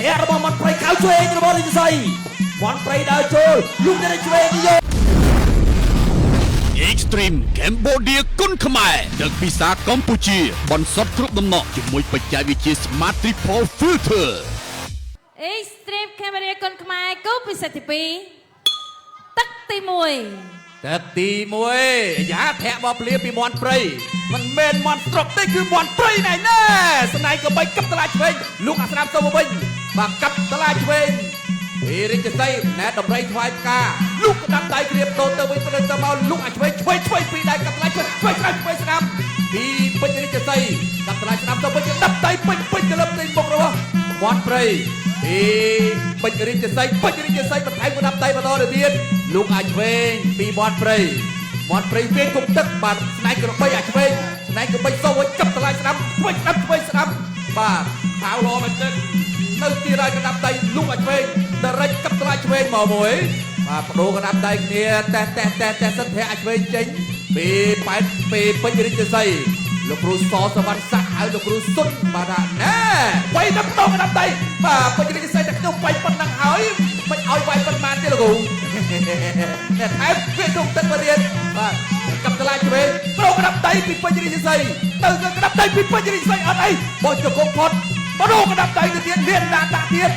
ធាក់របស់មន់ព្រៃខៅឆ្វេងរបស់រាជសីមន់ព្រៃដើរចូលលុកទៅឆ្វេងយក Extreme Cambodia គុនខ្មែរដឹកពិសាកម្ពុជាបន្សុទ្ធគ្រប់ដំណក់ជាមួយបច្ចេកវិទ្យា Smart Triple Filter Extreme Cambodia គុនខ្មែរគូពិសេសទី2ទឹកទី1 ទឹកទី1យ៉ាធាក់បបលាពីមន់ព្រៃមិនមែនមន់ស្រុកទេគឺមន់ព្រៃណែណាស្នែងក៏បីកັບតឡាឆ្វេងលោកអាស្នាមទៅវិញបាទកັບតឡាឆ្វេងពីរិទ្ធសីណែតម្រៃថ្វាយផ្កាលោកក្តាប់ដៃគ្រៀបដូនទៅវិញទៅមកលោកអាឆ្វេងឆ្វេងពីដៃកັບតឡាឆ្វេងស្នាមពីពេជ្ររិទ្ធសីកັបតឡាស្នាមទៅវិញដាប់ដៃពេជ្រទៅលើទីមុខរបស់មន់ព្រៃពីពេជ្ររិទ្ធសីបន្ថែមមួយដាប់ដៃបន្តទៅទៀតលោកអាឆ្វេងពីមន់ព្រៃវាគុំទឹកបាទស្នែងក្របីអាឆ្វេងស្នែងក្របីសូវវិញកັບតឡាស្នាមឆ្វេងស្នាមបាទខៅរមែនទេនៅទីរ៉ៃកណ្ដាប់ដៃលោកអាឆ្វេងដរិចកັບតឡាឆ្វេងមកមួយបាទបដូរកណ្ដាប់ដៃគ្នាតែសិនធាអាឆ្វេងចេញពីប៉ែតពីពេជ្ររិទ្ធសីលោកគ្រូសសវណ្ណស័ក្តិហៅលោកគ្រូសុនបាទណែវាយដល់បដូរកណ្ដាប់ដៃបាទពេជ្ររិទ្ធសីតែខ្ញុំវាយប៉ុណ្ណឹងហើយមិនឲ្យវាយប៉ុន្មានទេលោកគ្រូអ្នកថែមវាទុកទឹកមកទៀតបាទកັບតឡាឆ្វេងបដូរកណ្ដាប់ដៃពីពេជ្ររិទ្ធសីទៅកណ្ដាប់ដៃពីពេជ្ររិទ្ធសីអត់អីបោះជង្គង់ផុតបដូរកណ្ដាប់ដៃទៅទៀតលៀនដាក់ទៀត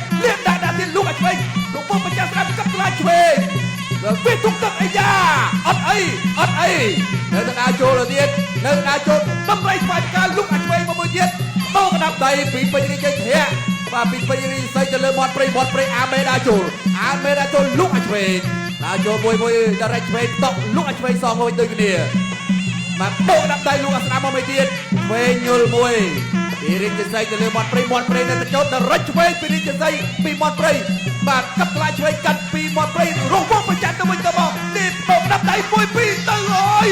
លោកអាឆ្វេងលោកពុំបញ្ចាំស្ដាប់កັບតឡាឆ្វេងវាទុកទឹកអីយ៉ាអត់អីនៅទៅដើរចូលទៅទៀតតម្រៃស្វាយផ្កាលោកអាឆ្វេងមកមួយទៀតបដូរកណ្ដាប់ដៃពីពេជ្ររិទ្ធសីធាក់បាទពីពេជ្ររិទ្ធសីទៅលើមាត់ព្រៃអាមេដើរចូលលោកអាឆ្វេងដើរចូលមួយដរិចឆ្វេងតក់លោកអាឆ្វេងសងមួយដូចគ្នាបាទបដូរកណ្ដាប់ដៃលោកអាស្ដាប់មកមួយទៀតឆ្វេងយល់មួយពីរិទ្ធសីទៅលើមាត់ព្រៃនៅទៅចូលដរិចឆ្វេងពីរិទ្ធសីពីមាត់ព្រៃបាទកັບតឡាឆ្វេងកាត់ពីមាត់ព្រៃរងវងបញ្ចាំទៅវិញទៅមកនេះបដូរកណ្ដាប់ដៃ1 2ទៅអើយ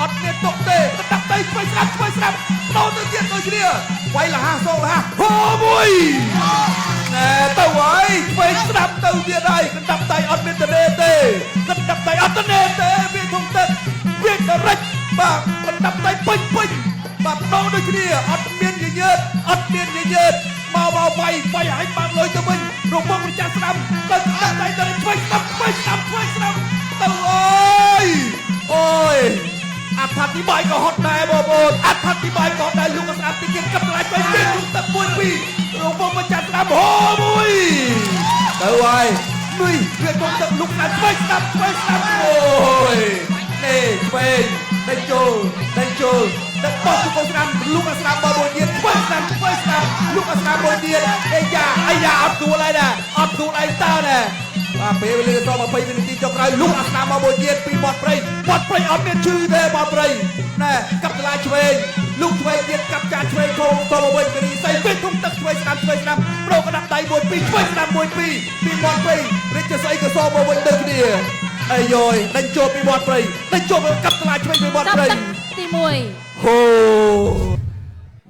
អត់មានទុកទេកណ្ដាប់ដៃឆ្វេងស្ដាប់បដូរទៅទៀតដូចគ្នាវាយលះសូលះហូមួយណែទៅហើយឆ្វេងស្ដាប់ទៅទៀតហើយកណ្ដាប់ដៃអត់មានតនេទេវាធំទឹកវាដរិចបាទកណ្ដាប់ដៃពេញបាទបដូរដូចគ្នាអត់មានញញើតមកវាយឲ្យបាក់លុយទៅវិញរងមកប្រចាំស្ដាប់ទៅកណ្ដាប់ដៃទៅឆ្វេងស្ដាប់ទៅអូយអត្ថាធិប្បាយក៏ហត់ដែរបងប្អូនលោកស្ដាប់ទីទៀតកັບតឡាឆ្វេងមានទុកទឹក1 2រងមកប្រចាំស្ដាប់ហូមួយទៅហើយនេះវាទុកទឹកលោកស្ដាប់ឆ្វេងស្ដាប់អូយនេះឆ្វេងដេញចូលទឹកបោះទៅស្ដាប់លោកស្ដាប់មកមួយទៀតឆ្វេងស្ដាប់លោកស្ដាប់មួយទៀតអាយ៉ាអត់ទួលហើយណាអត់ទួលអីតើណាបាទពេលវេលាសល់20វិនាទីចុងក្រោយលោកអាស្ដាប់មកមួយទៀតពីមាត់ព្រៃអត់មានឈឺទេមាត់ព្រៃណែកັບតឡាឆ្វេងលោកឆ្វេងទៀតកັບចាឆ្វេងធំទៅមកវិញពីសៃពេលទុំទឹកឆ្វេងស្ដាប់បដូរកណ្ដាប់ដៃ1 2ឆ្វេងស្ដាប់1 2ពីមាត់ព្រៃរិទ្ធសីក៏សមកវិញដូចគ្នាអាយយដេញចូលពីមាត់ព្រៃដេញចូលកັບតឡាឆ្វេងពីមាត់ព្រៃទី1ហូ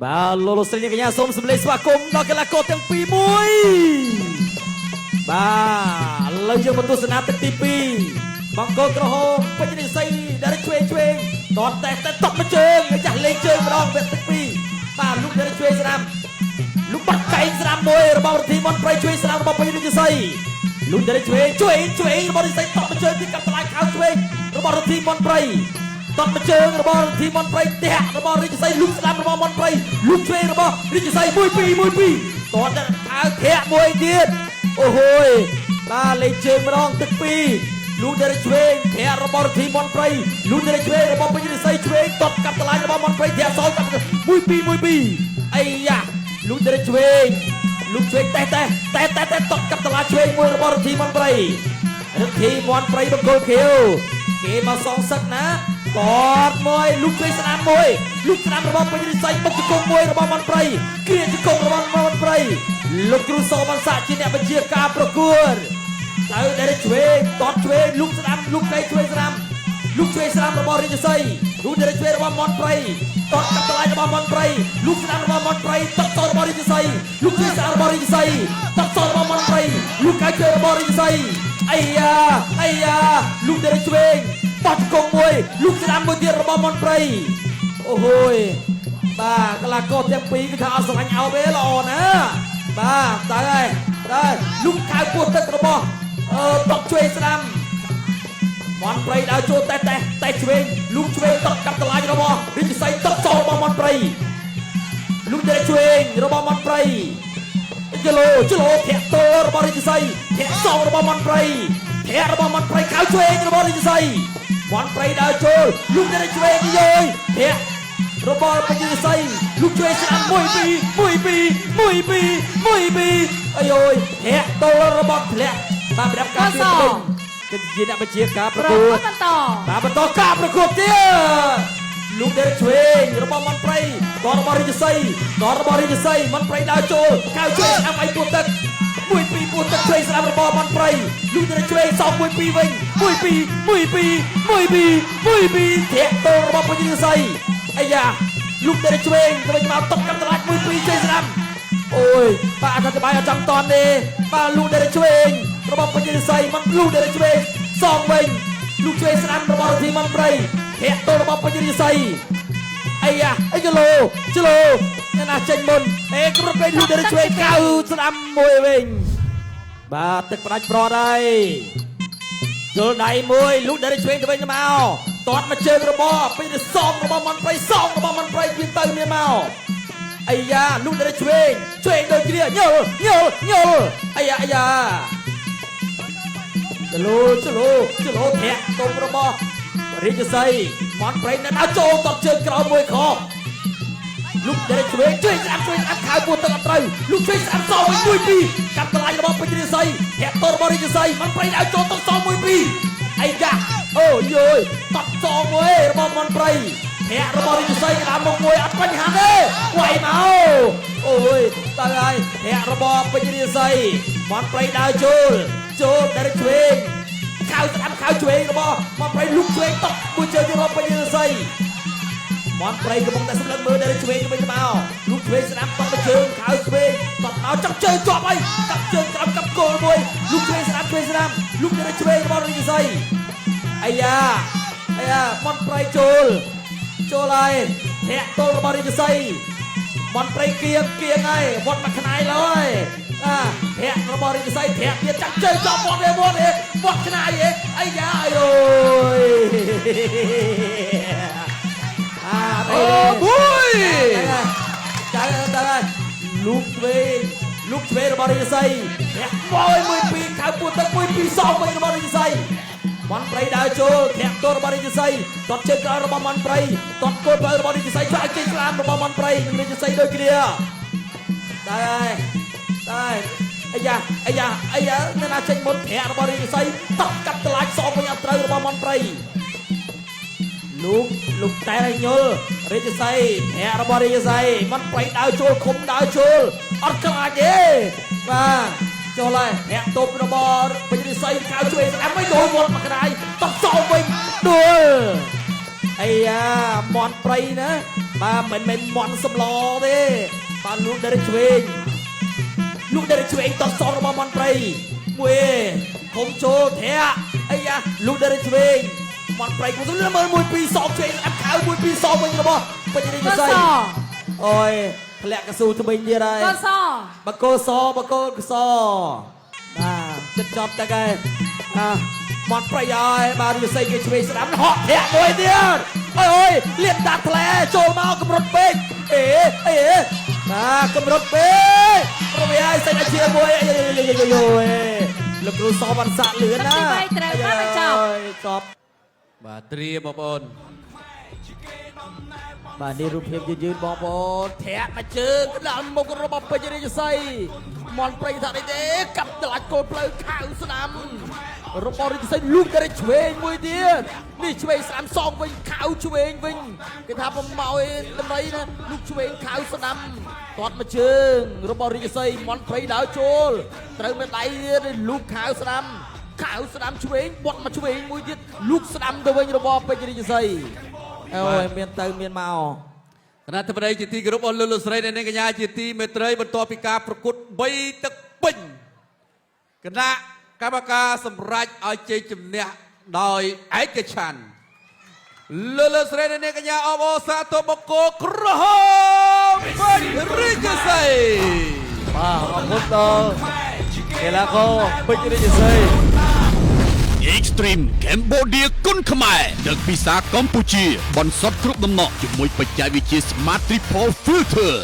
បាទលោកស្រីអ្នកកញ្ញាសូមសម្លេងស្វាគមន៍ដល់កីឡាករទាំងពីរមួយបាទឥឡូវយើងមកទស្សនាទឹកទី2បង្គោលក្រហមពេជ្ររិទ្ធសីដែលឆ្វេងតតតែតបមួយជើងចាស់លេងជើងម្ដងវគ្គទឹក2បាទលោកដែលឆ្វេងស្ដាំលោកបាត់កែងស្ដាំមួយរបស់រទ្ធីមន់ព្រៃឆ្វេងស្ដាំរបស់ពេជ្ររិទ្ធសីលោកដែលឆ្វេងរបស់រិទ្ធសីតបមួយជើងទីកັບតឡាខៅឆ្វេងរបស់រទ្ធីមន់ព្រៃតបមួយជើងរបស់រទ្ធីមន់ព្រៃធាក់របស់រិទ្ធសីលោកស្ដាំរបស់មន់ព្រៃលោកឆ្វេងរបស់រិទ្ធសី1 2តតែខៅធាក់មួយទៀតអូហូយបាទលេងជើងម្ដងទឹក2លោកដែលឆ្វេងធាក់របស់រទ្ធីមន់ព្រៃលោកដែលឆ្វេងរបស់ពេជ្ររិទ្ធសីឆ្វេងតបកັບតឡារបស់មន់ព្រៃធាក់សល់1 2អីយ៉ាលោកដែលឆ្វេងតែតបកັບតឡាឆ្វេងមួយរបស់រទ្ធីមន់ព្រៃបង្គោលខៀវគេមកសងសឹកណាកតមួយលោកឆ្វេងស្ដាំមួយលោកស្ដាំរបស់ពេជ្ររិទ្ធសីបុកជង្គង់មួយរបស់មន់ព្រៃគ្រាជង្គង់របស់មន់ព្រៃលោកគ្រូសវណ្ណស័ក្តិជាអ្នកបញ្ជាការប្រកួតទៅដែលឆ្វេងលោកស្ដាំលោកឆ្វេងស្ដាំរបស់រិទ្ធសីលោកដែលឆ្វេងរបស់មន់ព្រៃតតកັບតឡារបស់មន់ព្រៃលោកស្ដាំរបស់មន់ព្រៃតតរបស់រិទ្ធសីលោកឆ្វេងស្ដាំរបស់រិទ្ធសីតតរបស់មន់ព្រៃលោកកៅជើងរបស់រិទ្ធសីអាយ៉ាលោកដែលឆ្វេងបោះជង្គង់មួយលោកស្ដាំមួយទៀតរបស់មន់ព្រៃអូហូយបាទកីឡាករទាំងពីរគឺថាអត់ស្រឡាញ់អោបទេល្អណាបាទទៅហើយ ឆ្វេងស្ដាំមន់ព្រៃដើរចូលតែឆ្វេងលូកឆ្វេងតកាប់តម្លាញរបស់រាជសីតចូលរបស់មន់ព្រៃលូកដែលឆ្វេងរបស់មន់ព្រៃជលោធាក់ទល់របស់រាជសីធាក់សងរបស់មន់ព្រៃធាក់របស់មន់ព្រៃខៅឆ្វេងរបស់រាជសីមន់ព្រៃដើរចូលលូកដែលឆ្វេងយោយធាក់របស់រាជសីលូកឆ្វេងស្ដាំ1 2អាយយធាក់ទល់របស់ធ្លាក់បានប្រាប់ការទៀតវិញគេជាអ្នកបញ្ជាការប្រកួតបន្តការប្រកួតទៀតលូកដែលឆ្វេងរបស់មន់ព្រៃតរបស់រាជសីមន់ព្រៃដើរចូលកៅឆ្វេងស្ដាំឲ្យពួតទឹក1 2ពួតទឹកឆ្វេងស្ដាំរបស់មន់ព្រៃលូកដែលឆ្វេងសង1 2វិញ1 2ធាក់ទល់របស់រាជសីអាយ៉ាលូកដែលឆ្វេងទៅវិញមកតកាប់តឡាច់1 2ឆ្វេងស្ដាំអូយបាទអធិប្បាយអត់ចង់តន់ទេបាទលូកដែលឆ្វេងរបស់រាជសីមិនលូកដែលឆ្វេងសងវិញលូកឆ្វេងស្ដាំរបស់រាជមន់ព្រៃធាក់ទល់របស់រាជសីអាយ៉ាជលោអ្នកណាចេញមុនគ្រប់ពេលលូកដែលឆ្វេងកៅស្ដាំមួយវិញបាទទឹកផ្ដាច់ប្រត់ហើយជលដៃមួយលូកដែលឆ្វេងទៅវិញមកតតមកជើងរបស់ពេលសងរបស់មន់ព្រៃមានទៅមានមកអាយ៉ាលូកដែលឆ្វេងដូចគ្នាញល់អាយ៉ាជលោធាក់ទល់របស់រាជសីមន់ព្រៃនៅដល់ចូលតតជើងក្រោមមួយខលូកដែលឆ្វេងស្ដាំខៅពួតទឹកអត់ត្រូវលូកឆ្វេងស្ដាំសងវិញ1 2កាត់តម្លាញរបស់រាជសីធាក់ទល់របស់រាជសីមន់ព្រៃដល់ចូលតសង1 2អាយ៉ាអូយយតសងមួយរបស់មន់ព្រៃធាក់របស់រាជសីក្តាមមុខមួយអត់បញ្ហាទេវាយមកអូយតើហើយធាក់របស់រាជសីមន់ព្រៃដើរចូលដែលឆ្វេងខៅស្ដាំខៅឆ្វេងរបស់មន់ព្រៃលូកឆ្វេងតមួយជើងរបស់រាជសីមន់ព្រៃកំពុងតែសម្លឹងមើលដែលឆ្វេងទៅវិញមកលូកឆ្វេងស្ដាំតមួយជើងខៅឆ្វេងតមកចាប់ជើងជាប់ហើយចាប់ជើងក្រោមកាប់គោលមួយលូកឆ្វេងស្ដាំលូកដែលឆ្វេងរបស់រាជសីអាយ៉ាមន់ព្រៃចូលហើយធាក់ទល់របស់រាជសីមន់ព្រៃគៀងហើយវត្តមកខ្នាយឡើយធាក់របស់រាជសីធាក់ទៀតចាប់ជើងជាប់វត្តខ្នាយអាយ៉ាអូយអូយចាយលូកឆ្វេងរបស់រាជសីធាក់1 2ខៅពួតទឹក1 2សងវិញរបស់រាជសីមន់ព្រៃដើរចូលធាក់ទល់របស់រាជសីតតជើងក្រោយរបស់មន់ព្រៃតតគោលផ្លូវរបស់រាជសីឆ្លាក់ជើងស្លាមរបស់មន់ព្រៃនិងរាជសីដូចគ្នាតែអាយ៉ាអ្នកណាចេញមុនធាក់របស់រាជសីតបកាប់តឡាច់សងវិញអត់ត្រូវរបស់មន់ព្រៃលូកតែញល់រាជសីធាក់របស់រាជសីមន់ព្រៃដើរចូលឃុំដើរចូលអត់ខ្លាចទេបាទចូលហើយធាក់ទប់របស់រាជសីខៅឆ្វេងស្ដាំវិញដោយវត្តមកក្រាយតបសងវិញដួលអាយ៉ាមន់ព្រៃណាបាទមិនមែនមន់សំឡទេបាទលូកដែលឆ្វេងតបសងរបស់មន់ព្រៃមួយឃុំចូលធាក់អាយ៉ាលូកដែលឆ្វេងមន់ព្រៃគាត់មើល1 2សងឆ្វេងអត់ខៅ1 2សងវិញរបស់រាជសីអូយធ្លាក់កស៊ូថ្មីទៀតហើយបកគោសបាទចិត្តចប់តែគេមន់ព្រៃហើយបាទរាជសីគេឆ្វេងស្ដាំហក់ធាក់មួយទៀតអូយលៀនដាក់ថ្លែចូលមកកម្រិតពេកបាទកម្រិតពេករវាយសេចអាជាមួយលោកគ្រូសវណ្ណសាក់លឿនណាចប់បាទត្រៀមបងប្អូនបាទនេះរូបភាពយឺតបងប្អូនធាក់មកជើងដល់មុខរបស់ពេជ្ររាជសីមន់ព្រៃថានេះទេកាប់តឡាច់គោលផ្លូវខៅស្ដាំរបស់រាជសីលូកដែលឆ្វេងមួយទៀតនេះឆ្វេងស្ដាំសងវិញខៅឆ្វេងវិញគេថាប្រម៉ោយតម្រៃណាលូកឆ្វេងខៅស្ដាំទាត់មកជើងរបស់រាជសីមន់ព្រៃដើរចូលត្រូវនៅដៃលូកខៅស្ដាំឆ្វេងបត់មកឆ្វេងមួយទៀតលូកស្ដាំទៅវិញរបស់ពេជ្ររាជសីអូយមានទៅមានមកគណៈធិបតីជាទីគោរពអស់លោកស្រីនិងកញ្ញាជាទីមេត្រីបន្ទាប់ពីការប្រកួត3ទឹកពេញគណៈកម្មការសម្រេចឲ្យជ័យជំនះដោយឯកច្ឆន្ទលោកស្រីនិងកញ្ញាអបអរសាទរបង្គោលក្រហមពេជ្ររាជសីបាទអរគុណដល់កីឡាករពេជ្ររាជសី Extreme Cambodia គុនខ្មែរទឹកពិសាកម្ពុជាបន្សុទ្ធគ្រប់ដំណក់ជាមួយបច្ចេកវិទ្យា Smart Triple Filter